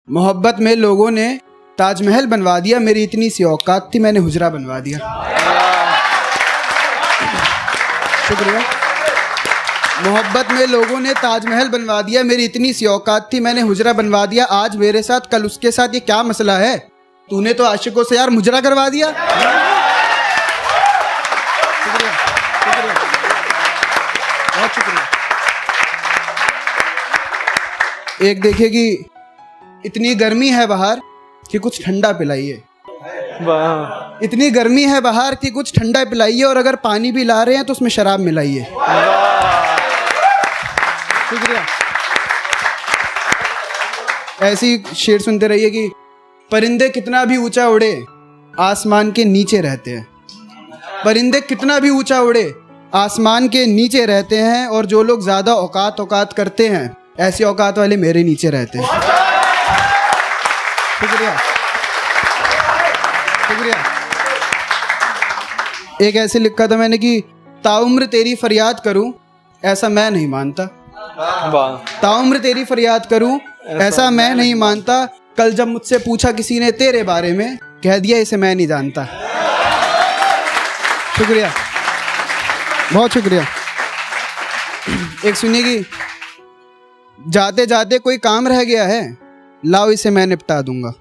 मोहब्बत में लोगों ने ताजमहल बनवा दिया, मेरी इतनी सी औकात थी मैंने हुजरा बनवा दिया। शुक्रिया। मोहब्बत में लोगों ने ताजमहल बनवा दिया, मेरी इतनी सी औकात थी मैंने हुजरा बनवा दिया। आज मेरे साथ कल उसके साथ, ये क्या मसला है? तूने तो आशिकों से यार मुजरा करवा दिया। शुक्रिया, शुक्रिया, बहुत शुक्रिया। एक देखिए कि इतनी गर्मी है बाहर कि कुछ ठंडा पिलाइए। वाह। इतनी गर्मी है बाहर कि कुछ ठंडा पिलाइए, और अगर पानी भी ला रहे हैं तो उसमें शराब मिलाइए। शुक्रिया। ऐसी शेर सुनते रहिए कि परिंदे कितना भी ऊंचा उड़े आसमान के नीचे रहते हैं। परिंदे कितना भी ऊंचा उड़े आसमान के नीचे रहते हैं, और जो लोग ज्यादा औकात करते हैं ऐसी औकात वाले मेरे नीचे रहते हैं। शुक्रिया, शुक्रिया। एक ऐसे लिखा था मैंने कि ताउम्र तेरी फरियाद करूं ऐसा मैं नहीं मानता। वाह। ताउम्र तेरी फरियाद करूं ऐसा मैं नहीं मानता। कल जब मुझसे पूछा किसी ने तेरे बारे में, कह दिया इसे मैं नहीं जानता। शुक्रिया, बहुत शुक्रिया। एक सुनिए कि जाते जाते कोई काम रह गया है, लाओ इसे मैं निपटा दूंगा।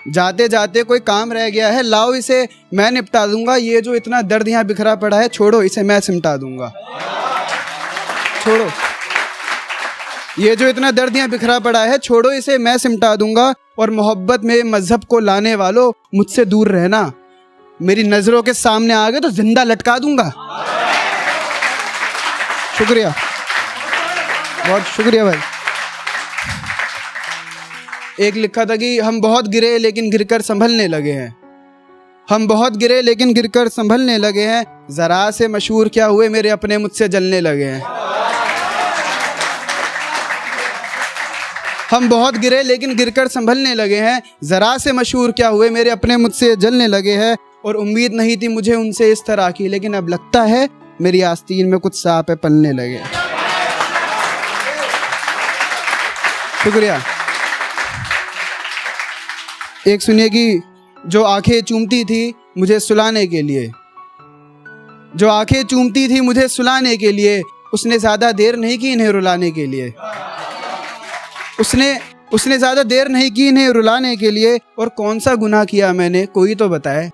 जाते जाते कोई काम रह गया है, लाओ इसे मैं निपटा दूंगा। ये जो इतना दर्द यहाँ बिखरा पड़ा है, छोड़ो इसे मैं सिमटा दूंगा। छोड़ो, ये जो इतना दर्द यहाँ बिखरा पड़ा है, छोड़ो इसे मैं सिमटा दूंगा। और मोहब्बत में मजहब को लाने वालों, मुझसे दूर रहना। मेरी नजरों के सामने आ गए तो जिंदा लटका दूंगा। शुक्रिया, बहुत शुक्रिया भाई। एक लिखा था कि हम बहुत गिरे लेकिन गिरकर संभलने लगे हैं। हम बहुत गिरे लेकिन गिरकर संभलने लगे हैं। जरा से मशहूर क्या हुए मेरे अपने मुझसे जलने लगे हैं। हम बहुत गिरे लेकिन गिरकर संभलने लगे हैं। जरा से मशहूर क्या हुए मेरे अपने मुझसे जलने लगे हैं। और उम्मीद नहीं थी मुझे उनसे इस तरह की, लेकिन अब लगता है मेरी आस्तीन में कुछ सांप पलने लगे। शुक्रिया। एक सुनिए कि जो आंखें चूमती थी मुझे सुलाने के लिए, जो आंखें चूमती थी मुझे सुलाने के लिए, उसने ज्यादा देर नहीं की इन्हें रुलाने के लिए। उसने ज्यादा देर नहीं की इन्हें रुलाने के लिए। और कौन सा गुनाह किया मैंने, कोई तो बताए।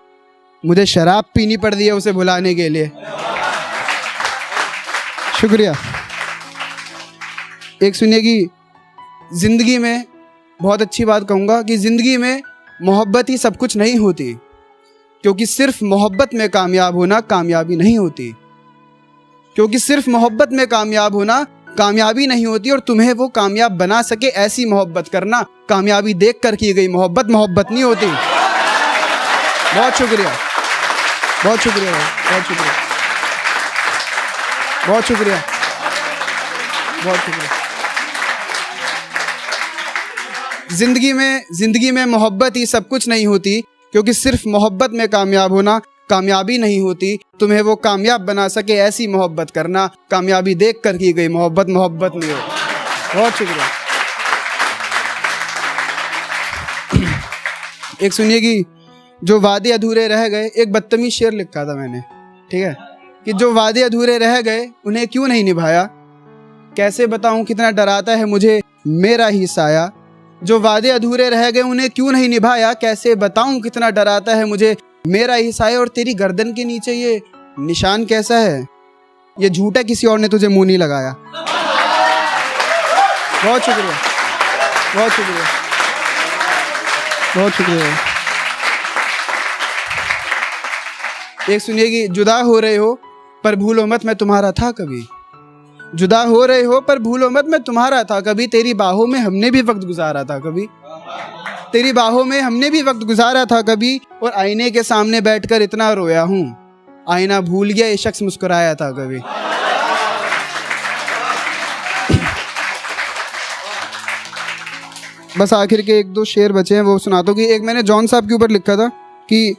मुझे शराब पीनी पड़ रही है उसे भुलाने के लिए। शुक्रिया। एक सुनिए कि जिंदगी में, बहुत अच्छी बात कहूँगा कि जिंदगी में मोहब्बत ही सब कुछ नहीं होती, क्योंकि सिर्फ मोहब्बत में कामयाब होना कामयाबी नहीं होती। क्योंकि सिर्फ मोहब्बत में कामयाब होना कामयाबी नहीं होती, और तुम्हें वो कामयाब बना सके ऐसी मोहब्बत करना। कामयाबी देख कर की गई मोहब्बत मोहब्बत नहीं होती। बहुत शुक्रिया, बहुत शुक्रिया, बहुत शुक्रिया, बहुत शुक्रिया, बहुत शुक्रिया। जिंदगी में मोहब्बत ही सब कुछ नहीं होती, क्योंकि सिर्फ मोहब्बत में कामयाब होना कामयाबी नहीं होती। तुम्हें वो कामयाब बना सके ऐसी मोहब्बत करना। कामयाबी देख कर की गई मोहब्बत मोहब्बत नहीं हो। बहुत शुक्रिया। एक सुनिए कि जो वादे अधूरे रह गए, एक बदतमीज शेर लिखा था मैंने, ठीक है, कि जो वादे अधूरे रह गए उन्हें क्यों नहीं निभाया। कैसे बताऊं कितना डराता है मुझे मेरा ही साया। जो वादे अधूरे रह गए उन्हें क्यों नहीं निभाया। कैसे बताऊं कितना डराता है मुझे मेरा ही साया। और तेरी गर्दन के नीचे ये निशान कैसा है, ये झूठ है, किसी और ने तुझे मुंह नहीं लगाया। बहुत शुक्रिया, बहुत शुक्रिया, बहुत शुक्रिया। एक सुनिए कि जुदा हो रहे हो पर भूलो मत मैं तुम्हारा था कभी। जुदा हो रहे हो पर भूलो मत मैं तुम्हारा था कभी। तेरी बाहों में हमने भी वक्त गुजारा था कभी। तेरी बाहों में हमने भी वक्त गुजारा था कभी। और आईने के सामने बैठकर इतना रोया हूँ, आईना भूल गया ये शख्स मुस्कुराया था कभी। बस आखिर के एक दो शेर बचे हैं, वो सुना दो। कि एक मैंने जॉन साहब के ऊपर लिखा था कि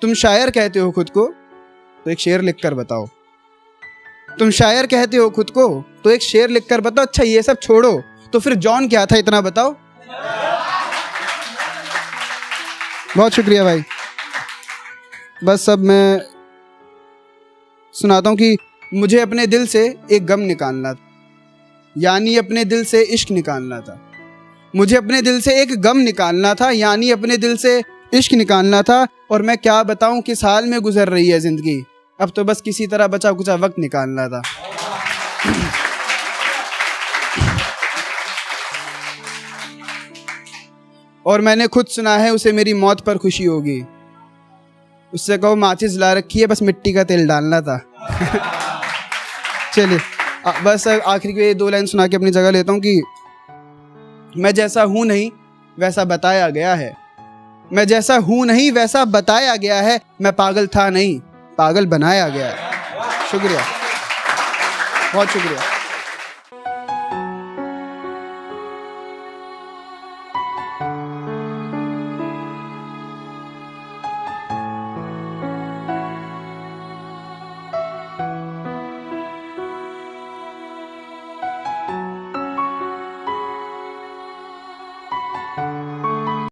तुम शायर कहते हो खुद को, तो एक शेर लिखकर बताओ। तुम शायर कहते हो खुद को, तो एक शेर लिखकर बताओ। अच्छा ये सब छोड़ो, तो फिर जॉन क्या था इतना बताओ। बहुत शुक्रिया भाई। बस अब मैं सुनाता हूँ कि मुझे अपने दिल से एक गम निकालना था, यानी अपने दिल से इश्क निकालना था। मुझे अपने दिल से एक गम निकालना था, यानी अपने दिल से इश्क निकालना था। और मैं क्या बताऊं किस हाल में गुजर रही है ज़िंदगी, अब तो बस किसी तरह बचा कुचा वक्त निकालना था। और मैंने खुद सुना है उसे मेरी मौत पर खुशी होगी, उससे कहो माचिस ला रखी है, बस मिट्टी का तेल डालना था। चलिए बस आखिरी के 2 लाइन सुना के अपनी जगह लेता हूँ कि मैं जैसा हूँ नहीं वैसा बताया गया है, मैं जैसा हूँ नहीं वैसा बताया गया है, मैं पागल था नहीं पागल बनाया गया है। शुक्रिया, बहुत शुक्रिया।